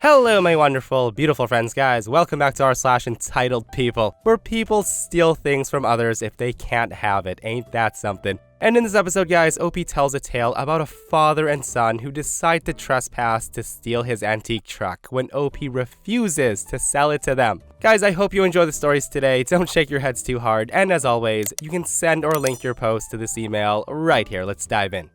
Hello, my wonderful, beautiful friends, guys. Welcome back to r/EntitledPeople, where people steal things from others if they can't have it. Ain't that something? And in this episode, guys, OP tells a tale about a father and son who decide to trespass to steal his antique truck when OP refuses to sell it to them. Guys, I hope you enjoy the stories today. Don't shake your heads too hard. And as always, you can send or link your post to this email right here. Let's dive in.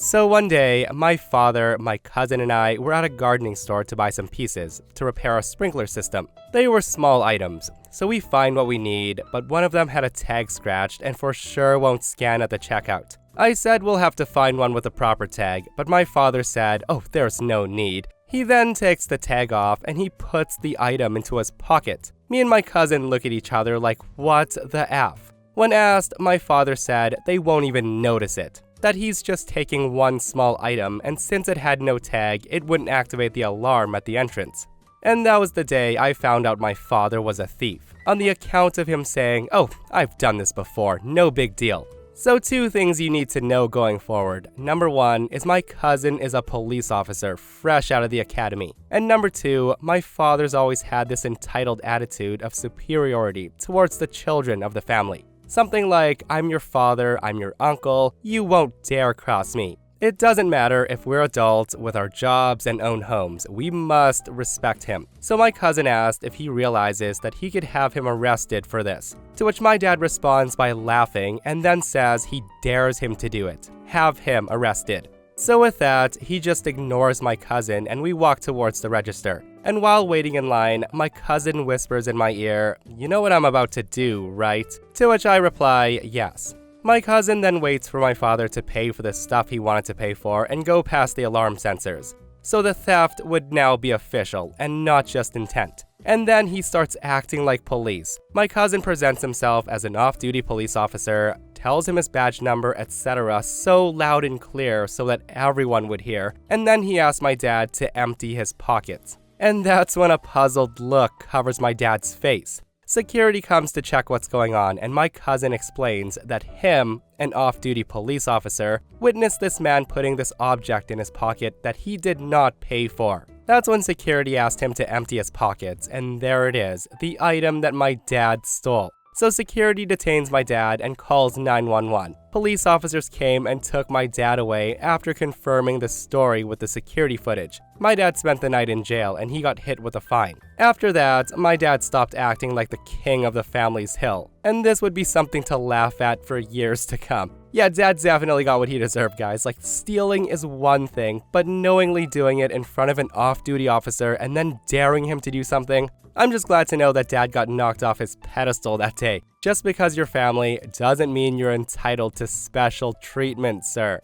So one day, my father, my cousin, and I were at a gardening store to buy some pieces to repair a sprinkler system. They were small items, so we find what we need, but one of them had a tag scratched and for sure won't scan at the checkout. I said we'll have to find one with a proper tag, but my father said, oh, there's no need. He then takes the tag off and he puts the item into his pocket. Me and my cousin look at each other like, what the F? When asked, my father said they won't even notice it. That he's just taking one small item, and since it had no tag, it wouldn't activate the alarm at the entrance. And that was the day I found out my father was a thief, on the account of him saying, oh, I've done this before, no big deal. So two things you need to know going forward. Number one is my cousin is a police officer fresh out of the academy. And number two, my father's always had this entitled attitude of superiority towards the children of the family. Something like, I'm your father, I'm your uncle, you won't dare cross me. It doesn't matter if we're adults with our jobs and own homes, we must respect him. So my cousin asked if he realizes that he could have him arrested for this, to which my dad responds by laughing and then says he dares him to do it. Have him arrested. So with that, he just ignores my cousin and we walk towards the register. And while waiting in line, my cousin whispers in my ear, you know what I'm about to do, right? To which I reply, yes. My cousin then waits for my father to pay for the stuff he wanted to pay for and go past the alarm sensors. So the theft would now be official and not just intent. And then he starts acting like police. My cousin presents himself as an off-duty police officer, tells him his badge number, etc. so loud and clear so that everyone would hear, and then he asks my dad to empty his pockets. And that's when a puzzled look covers my dad's face. Security comes to check what's going on, and my cousin explains that him, an off-duty police officer, witnessed this man putting this object in his pocket that he did not pay for. That's when security asked him to empty his pockets, and there it is, the item that my dad stole. So security detains my dad and calls 911. Police officers came and took my dad away after confirming the story with the security footage. My dad spent the night in jail and he got hit with a fine. After that, my dad stopped acting like the king of the family's hill. And this would be something to laugh at for years to come. Yeah, Dad definitely got what he deserved, guys. Like, stealing is one thing, but knowingly doing it in front of an off-duty officer and then daring him to do something, I'm just glad to know that Dad got knocked off his pedestal that day. Just because you're family doesn't mean you're entitled to special treatment, sir.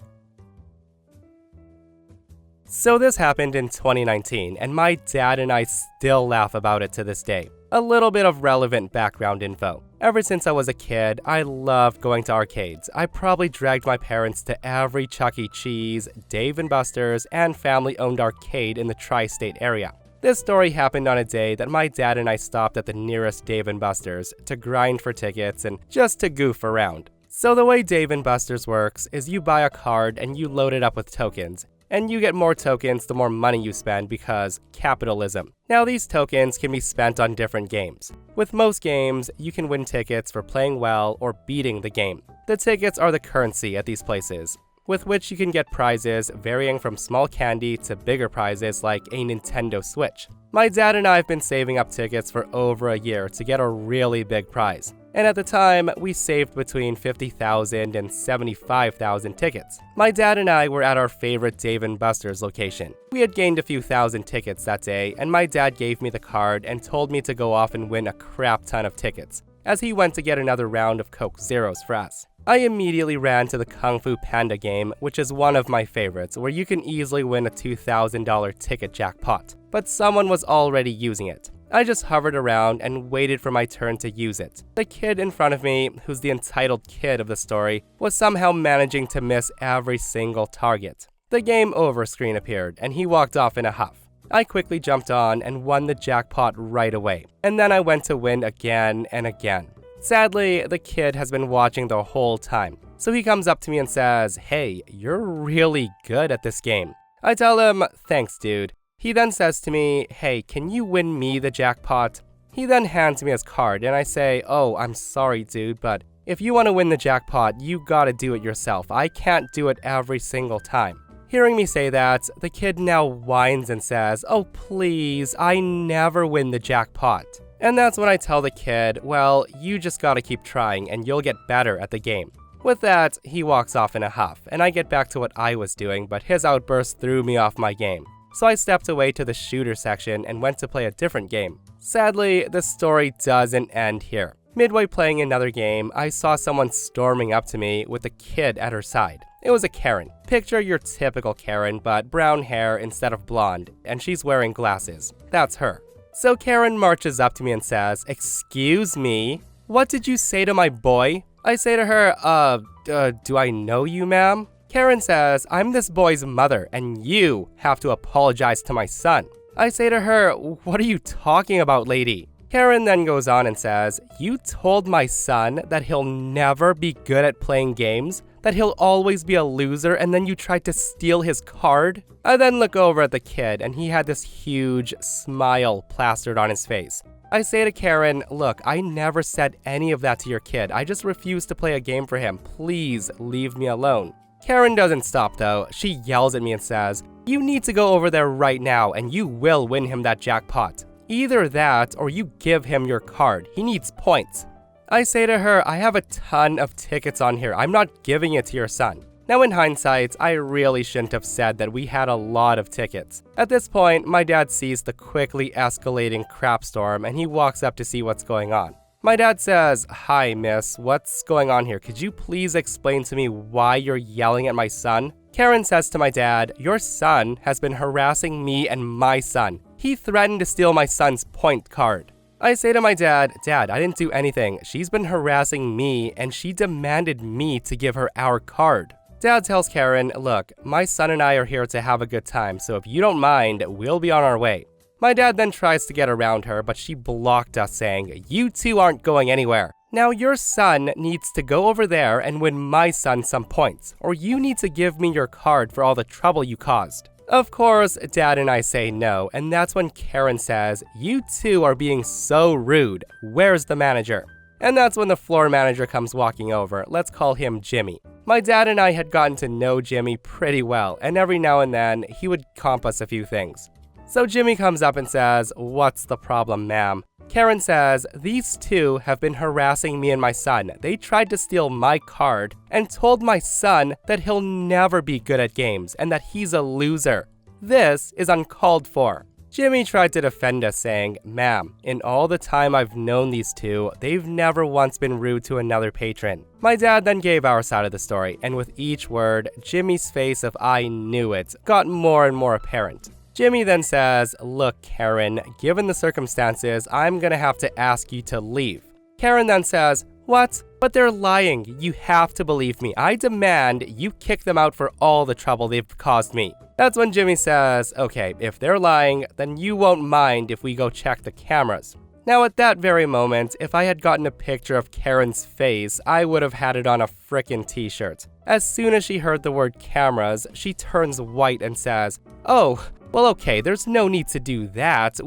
So this happened in 2019, and my dad and I still laugh about it to this day. A little bit of relevant background info. Ever since I was a kid, I loved going to arcades. I probably dragged my parents to every Chuck E. Cheese, Dave & Buster's, and family-owned arcade in the tri-state area. This story happened on a day that my dad and I stopped at the nearest Dave & Buster's to grind for tickets and just to goof around. So the way Dave & Buster's works is you buy a card and you load it up with tokens. And you get more tokens the more money you spend because capitalism. Now these tokens can be spent on different games. With most games, you can win tickets for playing well or beating the game. The tickets are the currency at these places, with which you can get prizes varying from small candy to bigger prizes like a Nintendo Switch. My dad and I have been saving up tickets for over a year to get a really big prize. And at the time, we saved between 50,000 and 75,000 tickets. My dad and I were at our favorite Dave & Buster's location. We had gained a few thousand tickets that day, and my dad gave me the card and told me to go off and win a crap ton of tickets, as he went to get another round of Coke Zeros for us. I immediately ran to the Kung Fu Panda game, which is one of my favorites, where you can easily win a $2,000 ticket jackpot. But someone was already using it. I just hovered around and waited for my turn to use it. The kid in front of me, who's the entitled kid of the story, was somehow managing to miss every single target. The game over screen appeared, and he walked off in a huff. I quickly jumped on and won the jackpot right away, and then I went to win again and again. Sadly, the kid has been watching the whole time, so he comes up to me and says, "Hey, you're really good at this game." I tell him, thanks dude. He then says to me, hey, can you win me the jackpot? He then hands me his card and I say, oh, I'm sorry dude, but if you want to win the jackpot, you gotta do it yourself. I can't do it every single time. Hearing me say that, the kid now whines and says, oh please, I never win the jackpot. And that's when I tell the kid, well, you just gotta keep trying and you'll get better at the game. With that, he walks off in a huff, and I get back to what I was doing, but his outburst threw me off my game. So I stepped away to the shooter section and went to play a different game. Sadly, the story doesn't end here. Midway playing another game, I saw someone storming up to me with a kid at her side. It was a Karen. Picture your typical Karen, but brown hair instead of blonde, and she's wearing glasses. That's her. So Karen marches up to me and says, excuse me, what did you say to my boy? I say to her, do I know you, ma'am? Karen says, I'm this boy's mother, and you have to apologize to my son. I say to her, what are you talking about, lady? Karen then goes on and says, you told my son that he'll never be good at playing games, that he'll always be a loser, and then you tried to steal his card? I then look over at the kid, and he had this huge smile plastered on his face. I say to Karen, look, I never said any of that to your kid. I just refused to play a game for him. Please leave me alone. Karen doesn't stop though. She yells at me and says, you need to go over there right now and you will win him that jackpot. Either that or you give him your card. He needs points. I say to her, I have a ton of tickets on here. I'm not giving it to your son. Now in hindsight, I really shouldn't have said that we had a lot of tickets. At this point, my dad sees the quickly escalating crap storm and he walks up to see what's going on. My dad says, hi miss, what's going on here? Could you please explain to me why you're yelling at my son? Karen says to my dad, your son has been harassing me and my son. He threatened to steal my son's point card. I say to my dad, Dad, I didn't do anything. She's been harassing me and she demanded me to give her our card. Dad tells Karen, look, my son and I are here to have a good time, so if you don't mind, we'll be on our way. My dad then tries to get around her, but she blocked us saying, you two aren't going anywhere. Now your son needs to go over there and win my son some points, or you need to give me your card for all the trouble you caused. Of course, Dad and I say no, and that's when Karen says, you two are being so rude. Where's the manager? And that's when the floor manager comes walking over. Let's call him Jimmy. My dad and I had gotten to know Jimmy pretty well, and every now and then, he would comp us a few things. So Jimmy comes up and says, what's the problem, ma'am? Karen says, these two have been harassing me and my son. They tried to steal my card and told my son that he'll never be good at games and that he's a loser. This is uncalled for. Jimmy tried to defend us saying, ma'am, in all the time I've known these two, they've never once been rude to another patron. My dad then gave our side of the story, and with each word, Jimmy's face of I knew it got more and more apparent. Jimmy then says, look, Karen, given the circumstances, I'm gonna have to ask you to leave. Karen then says, what? But they're lying. You have to believe me. I demand you kick them out for all the trouble they've caused me. That's when Jimmy says, okay, if they're lying, then you won't mind if we go check the cameras. Now at that very moment, if I had gotten a picture of Karen's face, I would have had it on a frickin' t-shirt. As soon as she heard the word cameras, she turns white and says, oh, well okay, there's no need to do that,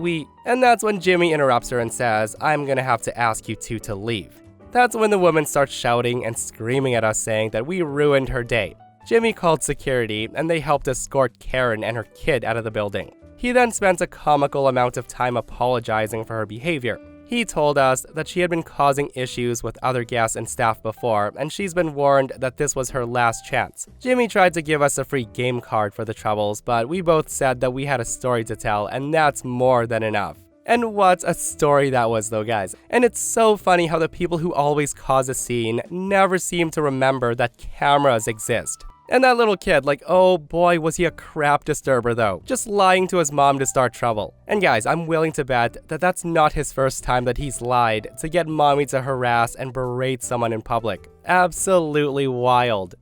And that's when Jimmy interrupts her and says, I'm gonna have to ask you two to leave. That's when the woman starts shouting and screaming at us saying that we ruined her day. Jimmy called security and they helped escort Karen and her kid out of the building. He then spent a comical amount of time apologizing for her behavior. He told us that she had been causing issues with other guests and staff before, and she's been warned that this was her last chance. Jimmy tried to give us a free game card for the troubles, but we both said that we had a story to tell, and that's more than enough. And what a story that was though, guys. And it's so funny how the people who always cause a scene never seem to remember that cameras exist. And that little kid, like, oh boy, was he a crap disturber though, just lying to his mom to start trouble. And guys, I'm willing to bet that that's not his first time that he's lied to get mommy to harass and berate someone in public. Absolutely wild.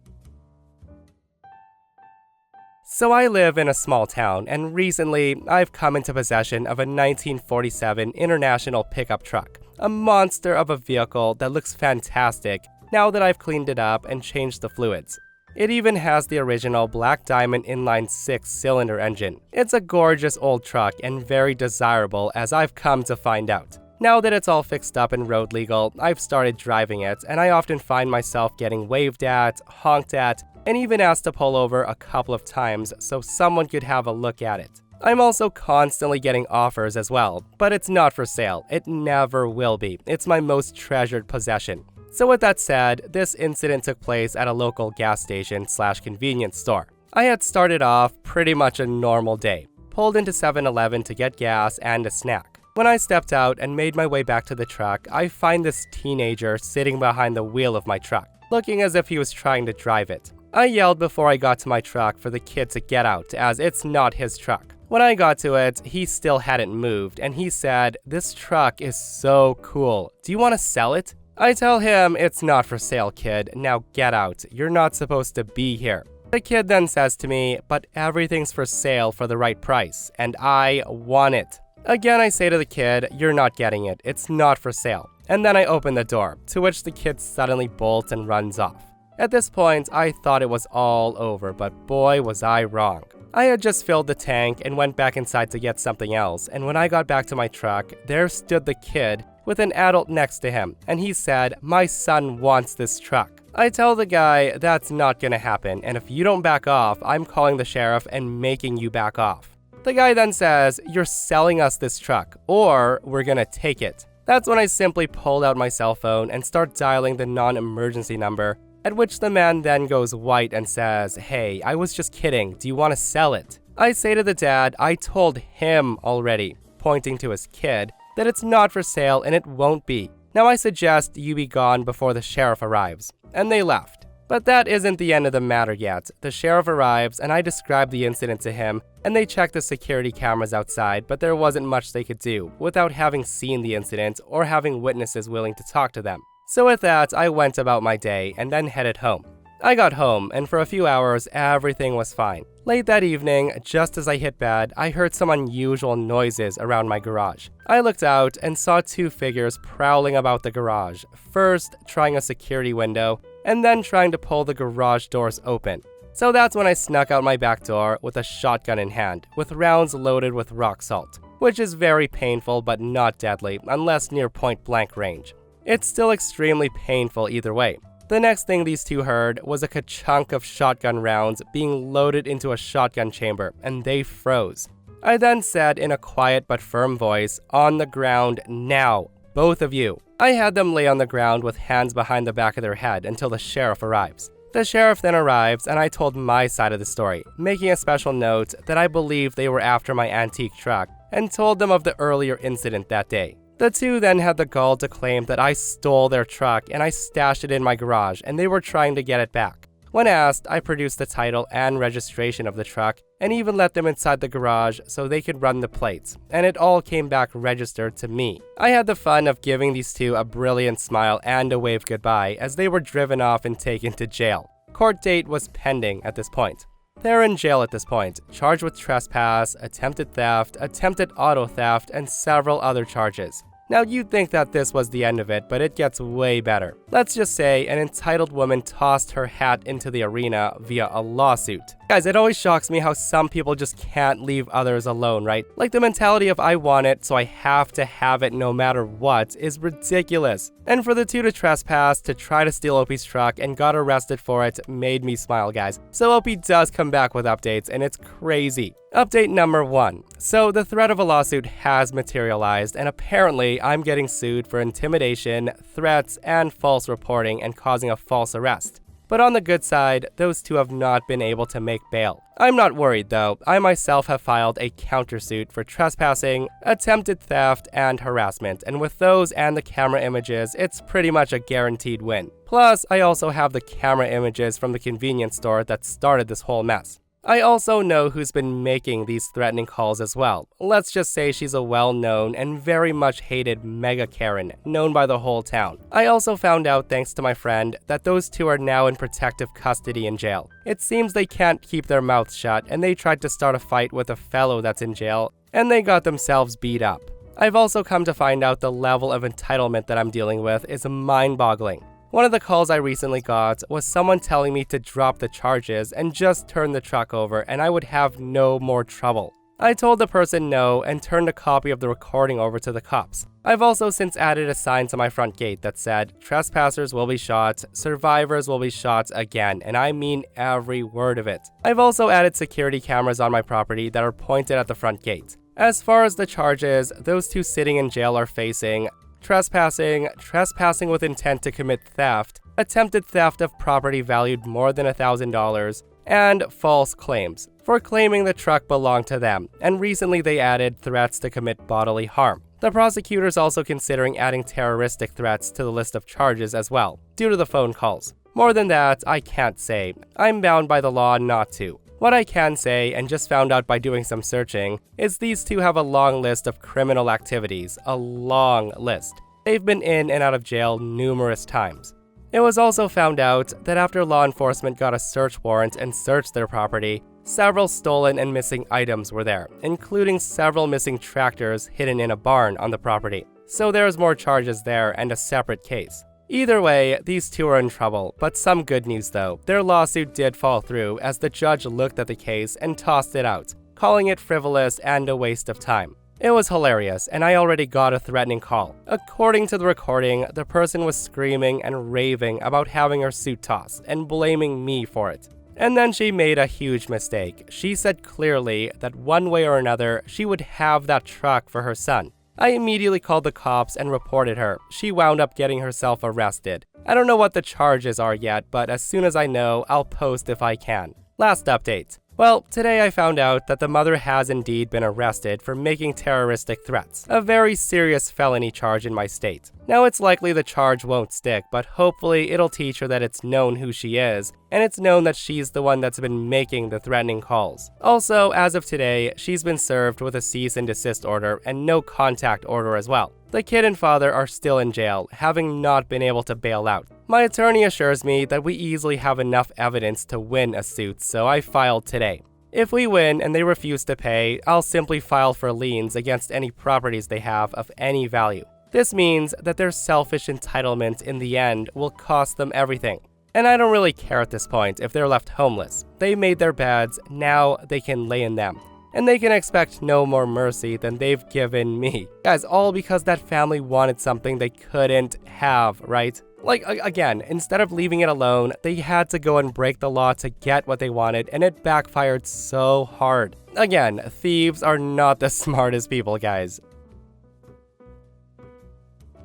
So I live in a small town, and recently I've come into possession of a 1947 International pickup truck, a monster of a vehicle that looks fantastic now that I've cleaned it up and changed the fluids. It even has the original Black Diamond inline 6-cylinder engine. It's a gorgeous old truck and very desirable, as I've come to find out. Now that it's all fixed up and road legal, I've started driving it, and I often find myself getting waved at, honked at, and even asked to pull over a couple of times so someone could have a look at it. I'm also constantly getting offers as well, but it's not for sale. It never will be. It's my most treasured possession. So with that said, this incident took place at a local gas station/convenience store. I had started off pretty much a normal day, pulled into 7-Eleven to get gas and a snack. When I stepped out and made my way back to the truck, I find this teenager sitting behind the wheel of my truck, looking as if he was trying to drive it. I yelled before I got to my truck for the kid to get out, as it's not his truck. When I got to it, he still hadn't moved, and he said, "This truck is so cool. Do you want to sell it?" I tell him, "It's not for sale, kid. Now get out. You're not supposed to be here." The kid then says to me, "But everything's for sale for the right price, and I want it." Again, I say to the kid, "You're not getting it. It's not for sale." And then I open the door, to which the kid suddenly bolts and runs off. At this point, I thought it was all over, but boy was I wrong. I had just filled the tank and went back inside to get something else, and when I got back to my truck, there stood the kid with an adult next to him, and he said, "My son wants this truck." I tell the guy, "That's not gonna happen, and if you don't back off, I'm calling the sheriff and making you back off." The guy then says, "You're selling us this truck, or we're gonna take it." That's when I simply pulled out my cell phone and start dialing the non-emergency number, at which the man then goes white and says, "Hey, I was just kidding. Do you want to sell it?" I say to the dad, "I told him already," pointing to his kid, "that it's not for sale and it won't be. Now I suggest you be gone before the sheriff arrives." And they left. But that isn't the end of the matter yet. The sheriff arrives and I describe the incident to him, and they check the security cameras outside, but there wasn't much they could do without having seen the incident or having witnesses willing to talk to them. So with that, I went about my day and then headed home. I got home, and for a few hours, everything was fine. Late that evening, just as I hit bed, I heard some unusual noises around my garage. I looked out and saw two figures prowling about the garage, first trying a security window, and then trying to pull the garage doors open. So that's when I snuck out my back door with a shotgun in hand, with rounds loaded with rock salt, which is very painful but not deadly unless near point-blank range. It's still extremely painful either way. The next thing these two heard was a ka-chunk of shotgun rounds being loaded into a shotgun chamber, and they froze. I then said in a quiet but firm voice, "On the ground now, both of you." I had them lay on the ground with hands behind the back of their head until the sheriff arrives. The sheriff then arrives and I told my side of the story, making a special note that I believe they were after my antique truck, and told them of the earlier incident that day. The two then had the gall to claim that I stole their truck and I stashed it in my garage and they were trying to get it back. When asked, I produced the title and registration of the truck and even let them inside the garage so they could run the plates, and it all came back registered to me. I had the fun of giving these two a brilliant smile and a wave goodbye as they were driven off and taken to jail. Court date was pending at this point. They're in jail at this point, charged with trespass, attempted theft, attempted auto theft, and several other charges. Now you'd think that this was the end of it, but it gets way better. Let's just say an entitled woman tossed her hat into the arena via a lawsuit. Guys, it always shocks me how some people just can't leave others alone, right? Like the mentality of I want it, so I have to have it no matter what is ridiculous. And for the two to trespass, to try to steal Opie's truck and got arrested for it made me smile, guys. So Opie does come back with updates, and it's crazy. Update number 1. So the threat of a lawsuit has materialized, and apparently I'm getting sued for intimidation, threats, and false reporting and causing a false arrest. But on the good side, those two have not been able to make bail. I'm not worried though. I myself have filed a countersuit for trespassing, attempted theft, and harassment, and with those and the camera images, it's pretty much a guaranteed win. Plus, I also have the camera images from the convenience store that started this whole mess. I also know who's been making these threatening calls as well. Let's just say she's a well-known and very much hated mega Karen, known by the whole town. I also found out, thanks to my friend, that those two are now in protective custody in jail. It seems they can't keep their mouths shut, and they tried to start a fight with a fellow that's in jail, and they got themselves beat up. I've also come to find out the level of entitlement that I'm dealing with is mind-boggling. One of the calls I recently got was someone telling me to drop the charges and just turn the truck over and I would have no more trouble. I told the person no and turned a copy of the recording over to the cops. I've also since added a sign to my front gate that said, "Trespassers will be shot, survivors will be shot again," and I mean every word of it. I've also added security cameras on my property that are pointed at the front gate. As far as the charges, those two sitting in jail are facing trespassing, trespassing with intent to commit theft, attempted theft of property valued more than $1,000, and false claims for claiming the truck belonged to them, and recently they added threats to commit bodily harm. The prosecutor's also considering adding terroristic threats to the list of charges as well, due to the phone calls. More than that, I can't say. I'm bound by the law not to. What I can say, and just found out by doing some searching, is these two have a long list of criminal activities, a long list. They've been in and out of jail numerous times. It was also found out that after law enforcement got a search warrant and searched their property, several stolen and missing items were there, including several missing tractors hidden in a barn on the property. So there's more charges there and a separate case. Either way, these two are in trouble, but some good news though. Their lawsuit did fall through as the judge looked at the case and tossed it out, calling it frivolous and a waste of time. It was hilarious, and I already got a threatening call. According to the recording, the person was screaming and raving about having her suit tossed and blaming me for it. And then she made a huge mistake. She said clearly that one way or another, she would have that truck for her son. I immediately called the cops and reported her. She wound up getting herself arrested. I don't know what the charges are yet, but as soon as I know, I'll post if I can. Last update. Well, today I found out that the mother has indeed been arrested for making terroristic threats, a very serious felony charge in my state. Now it's likely the charge won't stick, but hopefully it'll teach her that it's known who she is, and it's known that she's the one that's been making the threatening calls. Also, as of today, she's been served with a cease and desist order and no contact order as well. The kid and father are still in jail, having not been able to bail out. My attorney assures me that we easily have enough evidence to win a suit, so I filed today. If we win and they refuse to pay, I'll simply file for liens against any properties they have of any value. This means that their selfish entitlement in the end will cost them everything. And I don't really care at this point if they're left homeless. They made their beds, now they can lay in them. And they can expect no more mercy than they've given me. Guys, all because that family wanted something they couldn't have, right? Like, again, instead of leaving it alone, they had to go and break the law to get what they wanted, and it backfired so hard. Again, thieves are not the smartest people, guys.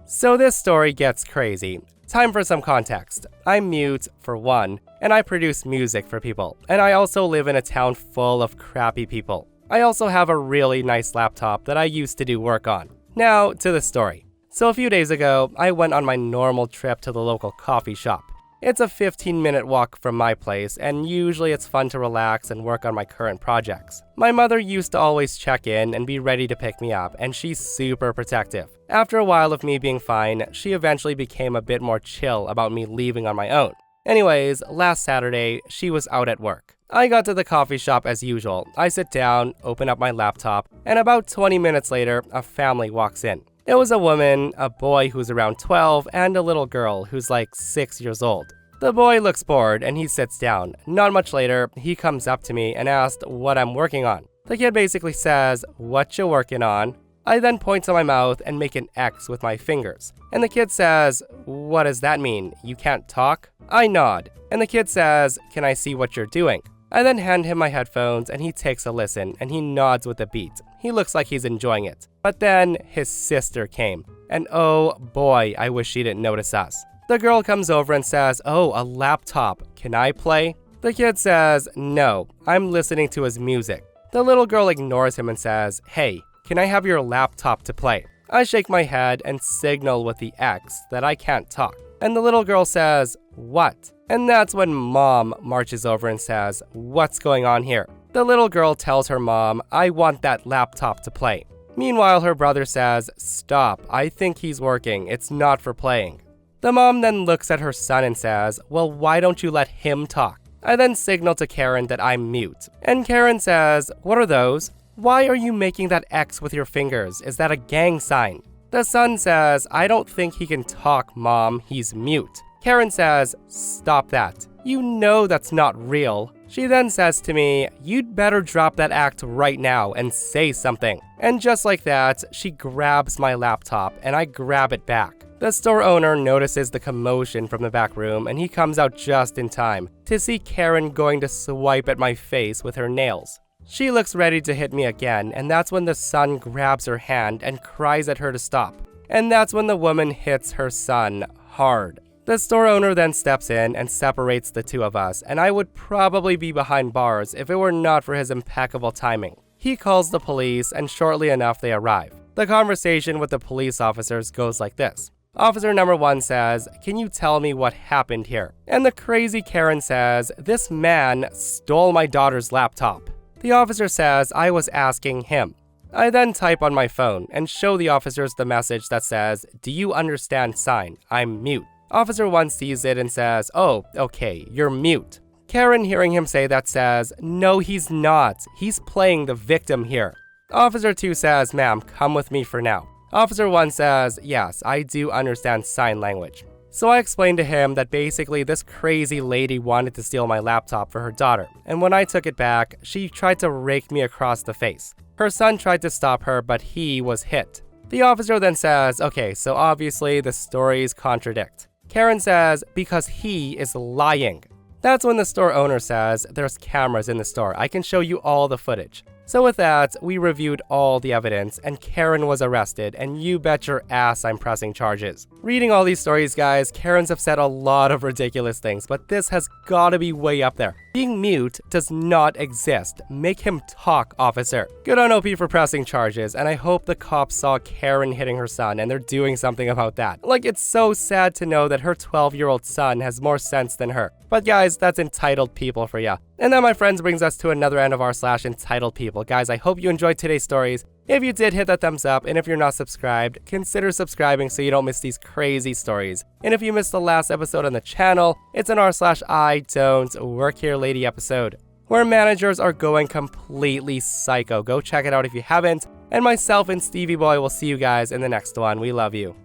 So this story gets crazy. Time for some context. I'm mute, for one, and I produce music for people. And I also live in a town full of crappy people. I also have a really nice laptop that I used to do work on. Now, to the story. So a few days ago, I went on my normal trip to the local coffee shop. It's a 15-minute walk from my place, and usually it's fun to relax and work on my current projects. My mother used to always check in and be ready to pick me up, and she's super protective. After a while of me being fine, she eventually became a bit more chill about me leaving on my own. Anyways, last Saturday, she was out at work. I got to the coffee shop as usual. I sit down, open up my laptop, and about 20 minutes later, a family walks in. It was a woman, a boy who's around 12, and a little girl who's like 6 years old. The boy looks bored and he sits down. Not much later, he comes up to me and asks what I'm working on. The kid basically says, "What you working on?" I then point to my mouth and make an X with my fingers. And the kid says, "What does that mean? You can't talk?" I nod, and the kid says, "Can I see what you're doing?" I then hand him my headphones and he takes a listen and he nods with a beat. He looks like he's enjoying it. But then his sister came, and oh boy, I wish she didn't notice us. The girl comes over and says, "Oh, a laptop. Can I play?" The kid says, "No, I'm listening to his music." The little girl ignores him and says, "Hey, can I have your laptop to play?" I shake my head and signal with the X that I can't talk. And the little girl says, "What?" And that's when Mom marches over and says, "What's going on here?" The little girl tells her mom, "I want that laptop to play." Meanwhile, her brother says, "Stop, I think he's working, it's not for playing." The mom then looks at her son and says, "Well, why don't you let him talk?" I then signal to Karen that I'm mute. And Karen says, "What are those? Why are you making that X with your fingers? Is that a gang sign?" The son says, "I don't think he can talk, Mom, he's mute." Karen says, "Stop that. You know that's not real." She then says to me, "You'd better drop that act right now and say something." And just like that, she grabs my laptop and I grab it back. The store owner notices the commotion from the back room and he comes out just in time to see Karen going to swipe at my face with her nails. She looks ready to hit me again, and that's when the son grabs her hand and cries at her to stop. And that's when the woman hits her son hard. The store owner then steps in and separates the two of us, and I would probably be behind bars if it were not for his impeccable timing. He calls the police, and shortly enough they arrive. The conversation with the police officers goes like this. Officer number 1 says, "Can you tell me what happened here?" And the crazy Karen says, "This man stole my daughter's laptop." The officer says I was asking him. I then type on my phone and show the officers the message that says, "Do you understand sign? I'm mute." Officer 1 sees it and says, "Oh, okay, you're mute." Karen, hearing him say that, says, "No, he's not. He's playing the victim here." Officer 2 says, "Ma'am, come with me for now." Officer 1 says, "Yes, I do understand sign language." So I explained to him that basically this crazy lady wanted to steal my laptop for her daughter, and when I took it back, she tried to rake me across the face. Her son tried to stop her, but he was hit. The officer then says, "Okay, so obviously the stories contradict." Karen says, "Because he is lying." That's when the store owner says, "There's cameras in the store. I can show you all the footage." So with that, we reviewed all the evidence, and Karen was arrested, and you bet your ass I'm pressing charges. Reading all these stories, guys, Karens have said a lot of ridiculous things, but this has gotta be way up there. Being mute does not exist. Make him talk, officer. Good on OP for pressing charges, and I hope the cops saw Karen hitting her son and they're doing something about that. Like, it's so sad to know that her 12-year-old son has more sense than her. But guys, that's entitled people for ya. And that, my friends, brings us to another end of r/entitled people. Guys, I hope you enjoyed today's stories. If you did, hit that thumbs up, and if you're not subscribed, consider subscribing so you don't miss these crazy stories. And if you missed the last episode on the channel, it's an r/I don't work here lady episode, where managers are going completely psycho. Go check it out if you haven't, and myself and Stevie Boy will see you guys in the next one. We love you.